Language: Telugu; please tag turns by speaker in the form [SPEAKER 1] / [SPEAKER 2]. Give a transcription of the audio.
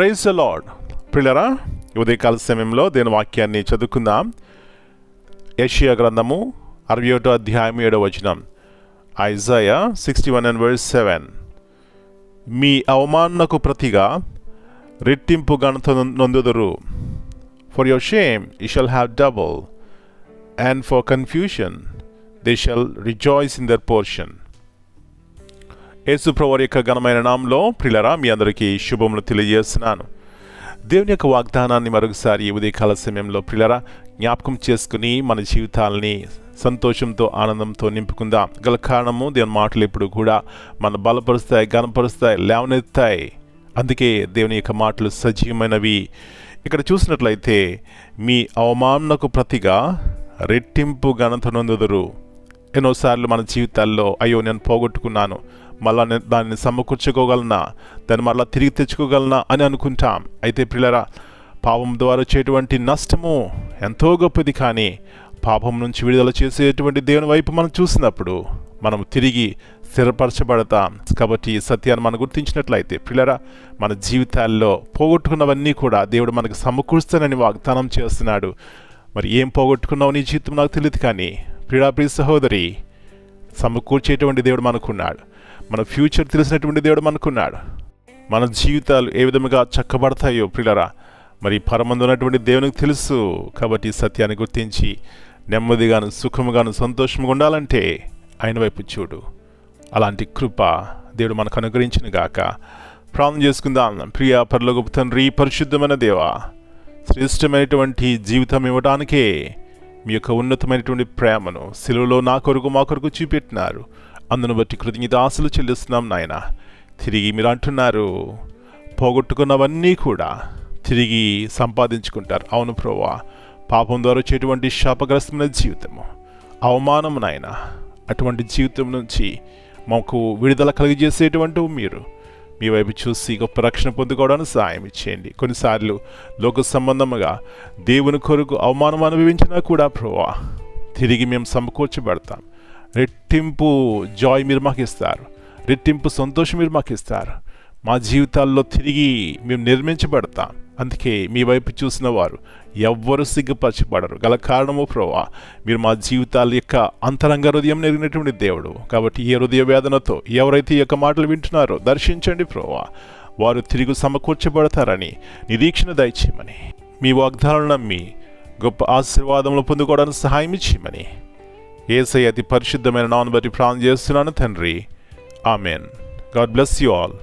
[SPEAKER 1] Praise the lord. ప్రియులారా, ఉదయకాల సమయంలో దేని వాక్యాన్ని చదువుకుందాం. యెషయా గ్రంథము 61 అధ్యాయం 7వ వచనం. ఐజాయా 61:7. మీ అవమానకు ప్రతిగా రెట్టింపు ఘనత నొందుదురు. For your shame ye shall have double, and for confusion they shall rejoice in their portion. యేసు ప్రభువు యొక్క ఘనమైన నామములో ప్రియులారా, మీ అందరికీ శుభములు తెలియజేస్తున్నాను. దేవుని యొక్క వాగ్దానాన్ని మరొకసారి ఉదయకాల సమయంలో ప్రియులారా జ్ఞాపకం చేసుకుని మన జీవితాలని సంతోషంతో ఆనందంతో నింపుకుందాం. గల కారణము దేవుని మాటలు ఎప్పుడు కూడా మన బలపరుస్తాయి, ఘనపరుస్తాయి, లేవనెత్తాయి. అందుకే దేవుని యొక్క మాటలు సజీవమైనవి. ఇక్కడ చూసినట్లయితే మీ అవమానకు ప్రతిగా రెట్టింపు ఘనత నొందుదురు. ఎన్నోసార్లు మన జీవితాల్లో అయ్యో నేను పోగొట్టుకున్నాను, మళ్ళా నేను దాన్ని సమకూర్చుకోగలనా, దాన్ని మళ్ళీ తిరిగి తెచ్చుకోగలనా అని అనుకుంటాం. అయితే ప్రియులారా, పాపం ద్వారా వచ్చేటువంటి నష్టము ఎంతో గొప్పది. కానీ పాపం నుంచి విడుదల చేసేటువంటి దేవుని వైపు మనం చూసినప్పుడు మనం తిరిగి స్థిరపరచబడతాం. కాబట్టి ఈ సత్యాన్ని మనం గుర్తించినట్లయితే ప్రియులారా, మన జీవితాల్లో పోగొట్టుకున్నవన్నీ కూడా దేవుడు మనకు సమకూరుస్తానని వాగ్దానం చేస్తున్నాడు. మరి ఏం పోగొట్టుకున్నావు నీ జీవితం నాకు తెలియదు, కానీ ప్రియ సహోదరి, సమకూర్చేటువంటి దేవుడు మనకున్నాడు. మన ఫ్యూచర్ తెలిసినటువంటి దేవుడు మనకున్నాడు. మన జీవితాలు ఏ విధముగా చక్కబడతాయో ప్రియులారా మరి పరమందు ఉన్నటువంటి దేవునికి తెలుసు. కాబట్టి ఈ సత్యాన్ని గుర్తించి నెమ్మదిగాను సుఖముగాను సంతోషంగా ఉండాలంటే ఆయన వైపు చూడు. అలాంటి కృప దేవుడు మనకు అనుగ్రహించిన గాక. ప్రార్థన చేసుకుందాం. ప్రియ పరలోకపు తండ్రి, పరిశుద్ధమైన దేవా, శ్రేష్టమైనటువంటి జీవితం ఇవ్వడానికే మీ యొక్క ఉన్నతమైనటువంటి ప్రేమను సిలువలో నా కొరకు మా కొరకు చూపెట్టినారు. అందును బట్టి కృతజ్ఞతాస్తులు చెల్లిస్తున్నాం నాయన. తిరిగి మీరు అంటున్నారు పోగొట్టుకున్నవన్నీ కూడా తిరిగి సంపాదించుకుంటారు. అవును ప్రభువా, పాపం ద్వారా వచ్చేటువంటి శాపగ్రస్తమైన జీవితము, అవమానం నాయన, అటువంటి జీవితం నుంచి మాకు విడుదల కలిగజేసేటువంటి మీరు మీ వైపు చూసి గొప్ప రక్షణ పొందుకోవడానికి సహాయం ఇచ్చేయండి. కొన్నిసార్లు లోక సంబంధముగా దేవుని కొరకు అవమానం అనుభవించినా కూడా ప్రభువా తిరిగి మేము సమకూర్చబడతాం. రెట్టింపు జాయ్ మీరు మాకు ఇస్తారు, రెట్టింపు సంతోషం మీరు మాకు ఇస్తారు. మా జీవితాల్లో తిరిగి మేము నిర్మించబడతాం. అందుకే మీ వైపు చూసిన వారు ఎవ్వరూ సిగ్గుపరచబడరు. గల కారణము ప్రభువా, మీరు మా జీవితాల యొక్క అంతరంగ హృదయం నెరిగినటువంటి దేవుడు. కాబట్టి ఏ హృదయ వేదనతో ఎవరైతే ఈ యొక్క మాటలు వింటున్నారో దర్శించండి ప్రభువా. వారు తిరిగి సమకూర్చబడతారని నిరీక్షణ దయచేయమని, మీ వాగ్దానాలను నమ్మి గొప్ప ఆశీర్వాదములు పొందుకోవడానికి సహాయం ఇచ్చేయమని యేసయ్య అతి పరిశుద్ధమైన నామమును బట్టి ప్రార్థన చేస్తున్నాను తండ్రి. Amen. God bless you all.